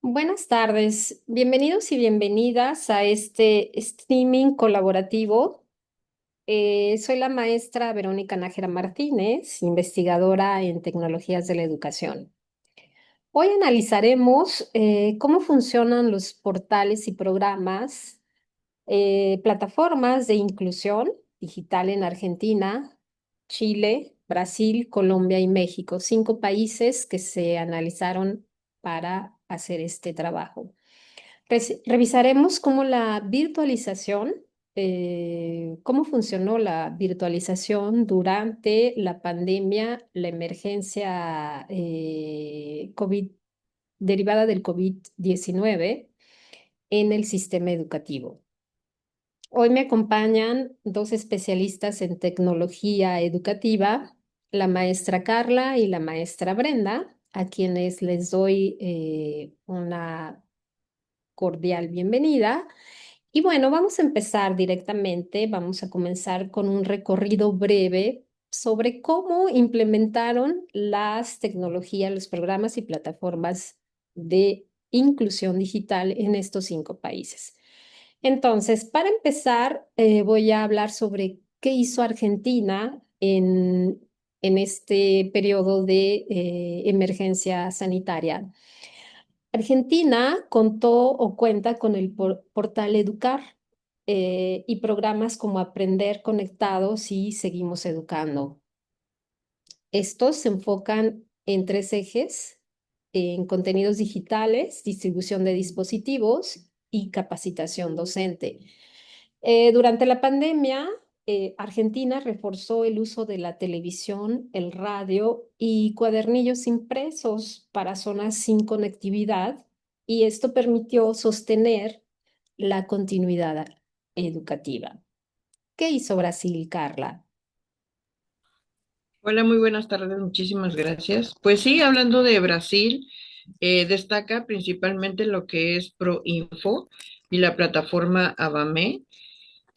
Buenas tardes, bienvenidos y bienvenidas a este streaming colaborativo. Soy la maestra Verónica Nájera Martínez, investigadora en tecnologías de la educación. Hoy analizaremos cómo funcionan los portales y programas, plataformas de inclusión digital en Argentina, Chile, Brasil, Colombia y México, 5 países que se analizaron para hacer este trabajo. Revisaremos cómo funcionó la virtualización durante la pandemia, la emergencia COVID, derivada del COVID-19 en el sistema educativo. Hoy me acompañan dos especialistas en tecnología educativa, la maestra Carla y la maestra Brenda, a quienes les doy una cordial bienvenida. Y bueno, vamos a empezar directamente. Vamos a comenzar con un recorrido breve sobre cómo implementaron las tecnologías, los programas y plataformas de inclusión digital en estos 5 países. Entonces, para empezar, voy a hablar sobre qué hizo Argentina en este periodo de emergencia sanitaria. Argentina contó o cuenta con el portal Educar y programas como Aprender Conectados y Seguimos Educando. Estos se enfocan en 3 ejes: en contenidos digitales, distribución de dispositivos y capacitación docente. Durante la pandemia, Argentina reforzó el uso de la televisión, el radio y cuadernillos impresos para zonas sin conectividad, y esto permitió sostener la continuidad educativa. ¿Qué hizo Brasil, Carla? Hola, muy buenas tardes, muchísimas gracias. Pues sí, hablando de Brasil, destaca principalmente lo que es ProInfo y la plataforma Abame.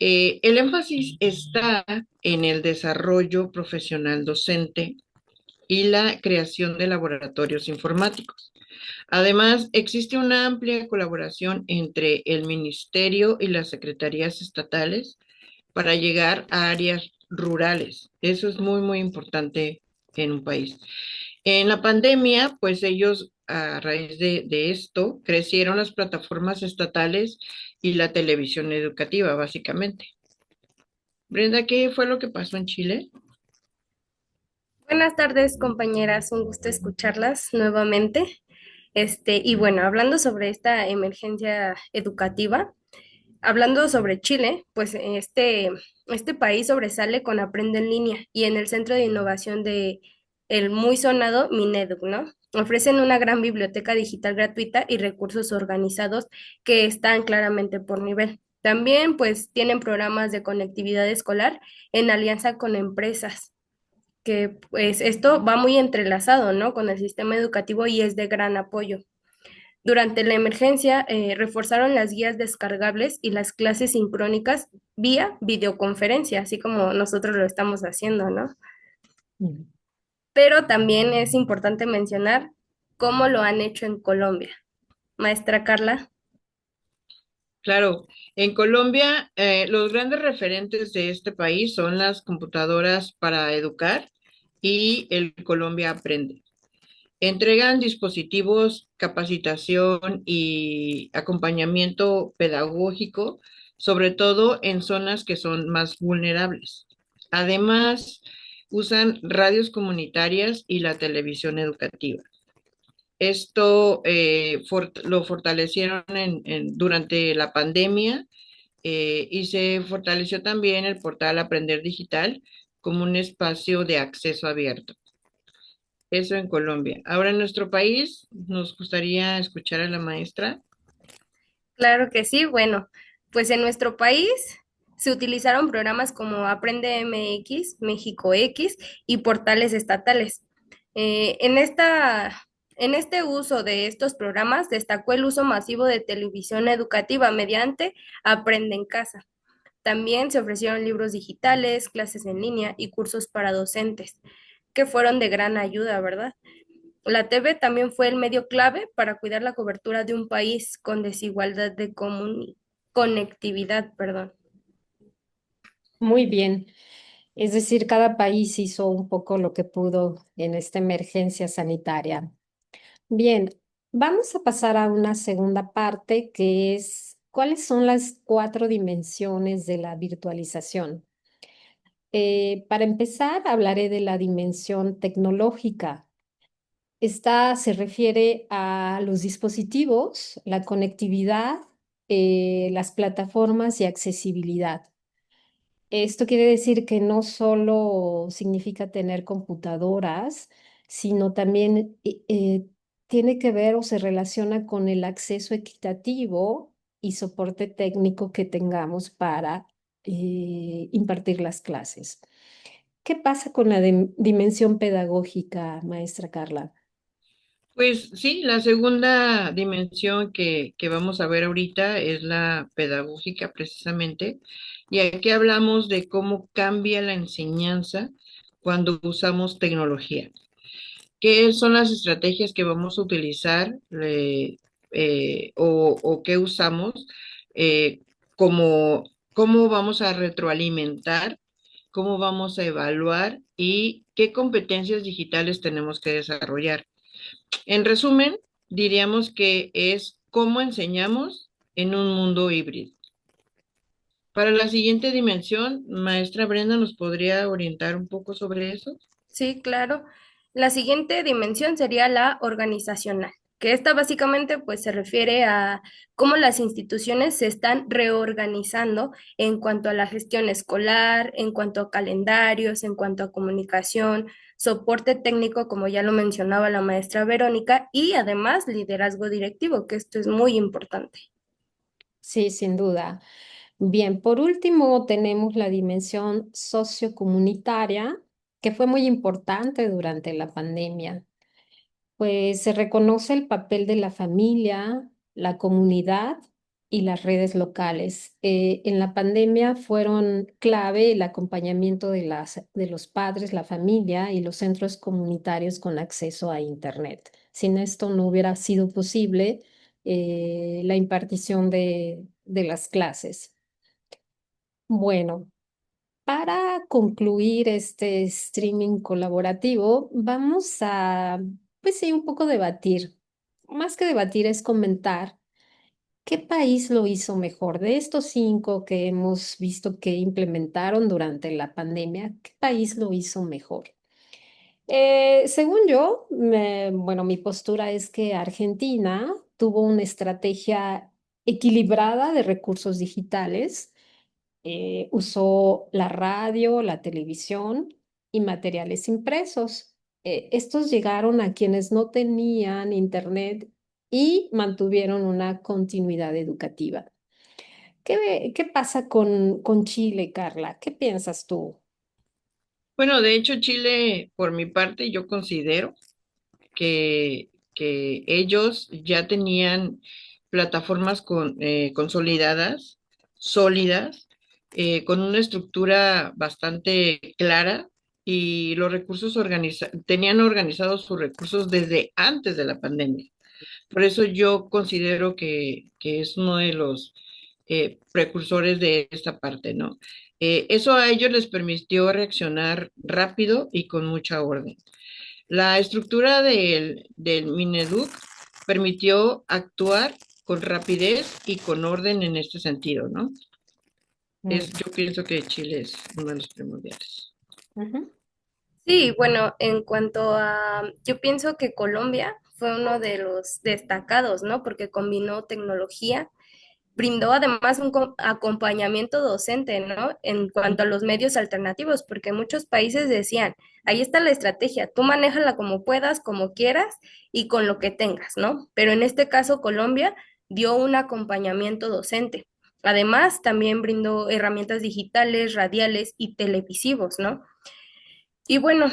El énfasis está en el desarrollo profesional docente y la creación de laboratorios informáticos. Además, existe una amplia colaboración entre el ministerio y las secretarías estatales para llegar a áreas rurales. Eso es muy, muy importante en un país. En la pandemia, pues ellos, a raíz de esto, crecieron las plataformas estatales y la televisión educativa, básicamente. Brenda, ¿qué fue lo que pasó en Chile? Buenas tardes, compañeras. Un gusto escucharlas nuevamente. Y bueno, hablando sobre esta emergencia educativa, hablando sobre Chile, pues este país sobresale con Aprende en línea y en el Centro de Innovación de el muy sonado Mineduc, ¿no? Ofrecen una gran biblioteca digital gratuita y recursos organizados que están claramente por nivel. También, pues, tienen programas de conectividad escolar en alianza con empresas que pues esto va muy entrelazado, ¿no? Con el sistema educativo y es de gran apoyo. Durante la emergencia, reforzaron las guías descargables y las clases sincrónicas vía videoconferencia, así como nosotros lo estamos haciendo, ¿no? Mm. Pero también es importante mencionar cómo lo han hecho en Colombia. Maestra Carla. Claro, en Colombia, los grandes referentes de este país son las computadoras para educar y el Colombia Aprende. Entregan dispositivos, capacitación y acompañamiento pedagógico, sobre todo en zonas que son más vulnerables. Además, usan radios comunitarias y la televisión educativa. Esto lo fortalecieron durante la pandemia, y se fortaleció también el portal Aprender Digital como un espacio de acceso abierto. Eso en Colombia. Ahora en nuestro país nos gustaría escuchar a la maestra. Claro que sí. Bueno, pues en nuestro país se utilizaron programas como Aprende MX, México X y portales estatales. En este uso de estos programas destacó el uso masivo de televisión educativa mediante Aprende en Casa. También se ofrecieron libros digitales, clases en línea y cursos para docentes, que fueron de gran ayuda, ¿verdad? La TV también fue el medio clave para cuidar la cobertura de un país con desigualdad de conectividad, perdón. Muy bien. Es decir, cada país hizo un poco lo que pudo en esta emergencia sanitaria. Bien, vamos a pasar a una segunda parte que es ¿cuáles son las cuatro dimensiones de la virtualización? Para empezar, hablaré de la dimensión tecnológica. Esta se refiere a los dispositivos, la conectividad, las plataformas y accesibilidad. Esto quiere decir que no solo significa tener computadoras, sino también tiene que ver o se relaciona con el acceso equitativo y soporte técnico que tengamos para impartir las clases. ¿Qué pasa con la dimensión pedagógica, maestra Carla? Pues sí, la segunda dimensión que vamos a ver ahorita es la pedagógica precisamente, y aquí hablamos de cómo cambia la enseñanza cuando usamos tecnología. ¿Qué son las estrategias que vamos a utilizar o qué usamos? eh, cómo vamos a retroalimentar, cómo vamos a evaluar y qué competencias digitales tenemos que desarrollar. En resumen, diríamos que es cómo enseñamos en un mundo híbrido. Para la siguiente dimensión, maestra Brenda, ¿nos podría orientar un poco sobre eso? Sí, claro. La siguiente dimensión sería la organizacional, que esta básicamente pues se refiere a cómo las instituciones se están reorganizando en cuanto a la gestión escolar, en cuanto a calendarios, en cuanto a comunicación, soporte técnico, como ya lo mencionaba la maestra Verónica, y además liderazgo directivo, que esto es muy importante. Sí, sin duda. Bien, por último tenemos la dimensión sociocomunitaria, que fue muy importante durante la pandemia. Pues se reconoce el papel de la familia, la comunidad y las redes locales. En la pandemia fueron clave el acompañamiento de los padres, la familia y los centros comunitarios con acceso a Internet. Sin esto no hubiera sido posible la impartición de las clases. Bueno, para concluir este streaming colaborativo, vamos a, pues sí, un poco debatir. Más que debatir es comentar qué país lo hizo mejor. De estos cinco que hemos visto que implementaron durante la pandemia, ¿qué país lo hizo mejor? Según yo, bueno, mi postura es que Argentina tuvo una estrategia equilibrada de recursos digitales, usó la radio, la televisión y materiales impresos. Estos llegaron a quienes no tenían internet y mantuvieron una continuidad educativa. ¿Qué pasa con Chile, Carla? ¿Qué piensas tú? Bueno, de hecho, Chile, por mi parte, yo considero que ellos ya tenían plataformas consolidadas, sólidas, con una estructura bastante clara y los recursos tenían organizados sus recursos desde antes de la pandemia. Por eso yo considero que es uno de los precursores de esta parte, ¿no? Eso a ellos les permitió reaccionar rápido y con mucha orden. La estructura del Mineduc permitió actuar con rapidez y con orden en este sentido, ¿no? Mm, Yo pienso que Chile es uno de los primordiales. ujú. Sí, bueno, en cuanto a, yo pienso que Colombia fue uno de los destacados, ¿no? Porque combinó tecnología, brindó además un acompañamiento docente, ¿no? En cuanto a los medios alternativos, porque muchos países decían, ahí está la estrategia, tú manéjala como puedas, como quieras y con lo que tengas, ¿no? Pero en este caso, Colombia dio un acompañamiento docente. Además, también brindó herramientas digitales, radiales y televisivos, ¿no? Y bueno,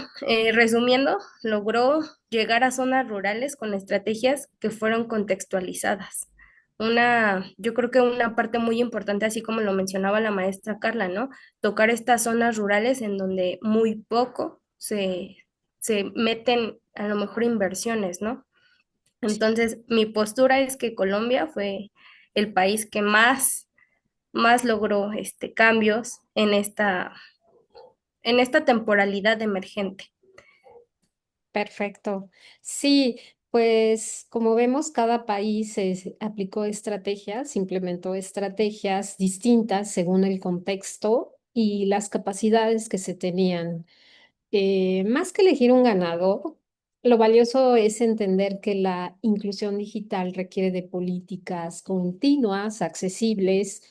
resumiendo, logró llegar a zonas rurales con estrategias que fueron contextualizadas. Yo creo que una parte muy importante, así como lo mencionaba la maestra Carla, ¿no? Tocar estas zonas rurales en donde muy poco se meten a lo mejor inversiones, ¿no? Sí, Entonces, mi postura es que Colombia fue el país que más logró cambios en esta temporalidad emergente. perfecto. Sí, pues como vemos, cada país aplicó estrategias, implementó estrategias distintas según el contexto y las capacidades que se tenían. Más que elegir un ganador, lo valioso es entender que la inclusión digital requiere de políticas continuas, accesibles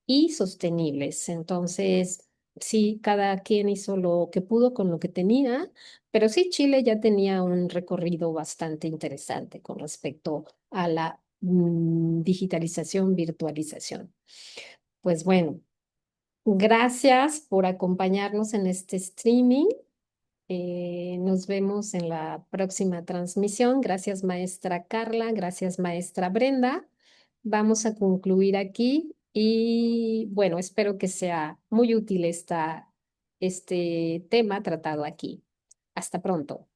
y sostenibles. Entonces, sí, cada quien hizo lo que pudo con lo que tenía, pero sí, Chile ya tenía un recorrido bastante interesante con respecto a la digitalización, virtualización. Pues bueno, gracias por acompañarnos en este streaming. Nos vemos en la próxima transmisión. Gracias, maestra Carla. Gracias, maestra Brenda. Vamos a concluir aquí y bueno, espero que sea muy útil este tema tratado aquí. Hasta pronto.